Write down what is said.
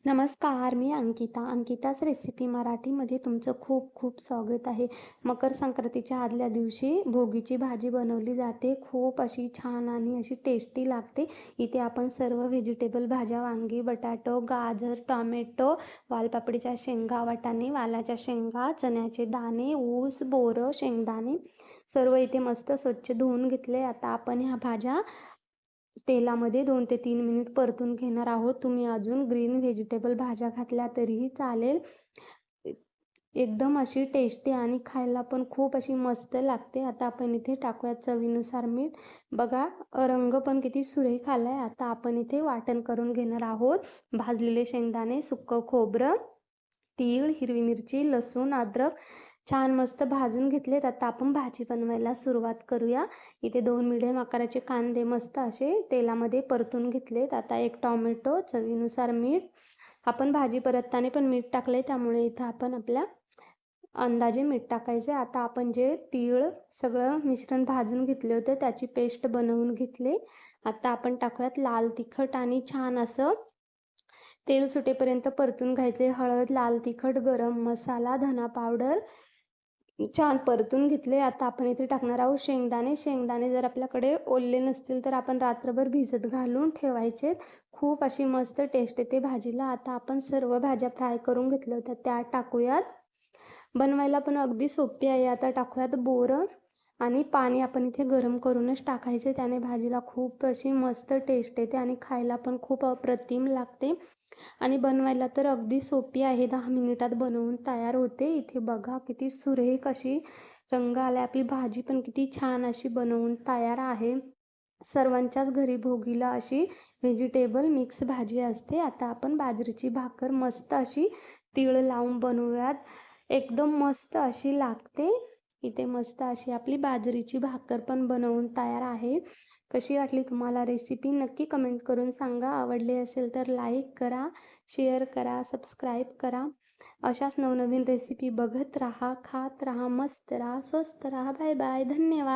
नमस्कार, मी अंकिता. अंकिताच रेसिपी मराठीमध्ये तुमचं खूप खूप स्वागत आहे. मकर संक्रांतीच्या आदल्या दिवशी भोगीची भाजी बनवली जाते. खूप अशी छान आणि अशी टेस्टी लागते. इथे आपण सर्व व्हेजिटेबल भाज्या वांगी, बटाटो, गाजर, टोमॅटो, वालपापडीच्या शेंगा, वाटाणे, वालाच्या शेंगा, चण्याचे दाणे, ऊस, बोरं, शेंगदाणे सर्व इथे मस्त स्वच्छ धुवून घेतले. आता आपण ह्या भाज्या तेलामध्ये 2 ते 3 मिनिट परतून घेणार आहोत. तुम्ही अजून ग्रीन व्हेजिटेबल भाज्या घातल्या तरीही चालेल. ए एकदम अशी टेस्टी आणि खायला पण खूप अशी मस्त लागते. आता आपण इथे टाकूयात चवीनुसार मीठ. बघा रंग पण किती सुरेख आलाय. आता आपण इथे वाटण करून घेणार आहोत. भाजलेले शेंगदाणे, सुक्कं खोबरं, तीळ, हिरवी मिरची, लसूण, अद्रक छान मस्त भाजून घेतलेत. आता आपण भाजी बनवायला सुरुवात करूया. इथे 2 मिडियम आकाराचे कांदे मस्त असे तेलामध्ये परतून घेतलेत. आता 1 टोमॅटो, चवीनुसार मीठ. आपण भाजी परतताना पण मीठ टाकलंय, त्यामुळे इथं आपण आपल्या अंदाजे मीठ टाकायचे. आता आपण जे तीळ सगळं मिश्रण भाजून घेतले होते, त्याची पेस्ट बनवून घेतली. आता आपण टाकूयात लाल तिखट आणि छान असं तेल सुटेपर्यंत परतून घ्यायचे. हळद, लाल तिखट, गरम मसाला, धना पावडर छान परतून घेतले. आता आपण इथे टाकणार आहोत शेंगदाणे. शेंगदाणे जर आपल्याकडे ओले नसतील तर आपण रात्रभर भिजत घालून ठेवायचे. खूप अशी मस्त टेस्ट येते भाजीला. आता आपण सर्व भाज्या फ्राय करून घेतल्या होत्या त्या टाकूयात. बनवायला पण अगदी सोपी आहे. आता टाकूयात बोरं आणि पाणी आपण इथे गरम करूनच टाकायचे. त्याने भाजीला खूप अशी मस्त टेस्ट येते आणि खायला पण खूप अप्रतिम लागते. आणि बनवायला तर अगदी सोपी आहे. 10 मिनिटात बनवून तयार होते. इथे बघा किती सुरेख अशी रंग आला. आपली भाजी पण किती छान अशी बनवून तयार आहे. सर्वांच्याच घरी भोगीला अशी व्हेजिटेबल मिक्स भाजी असते. आता आपण बाजरीची भाकर मस्त अशी तीळ लावून बनवूयात. एकदम मस्त अशी लागते. इथे मस्त अशी आपली बाजरीची भाकर पण बनवून तयार आहे. कशी वाटली तुम्हाला रेसिपी नक्की कमेंट करून सांगा. आवडली असेल तर लाईक करा, शेअर करा, सबस्क्राईब करा. अशाच नवनवीन रेसिपी बघत राहा, खात राहा, मस्त राहा, स्वस्त राहा. Bye bye. धन्यवाद.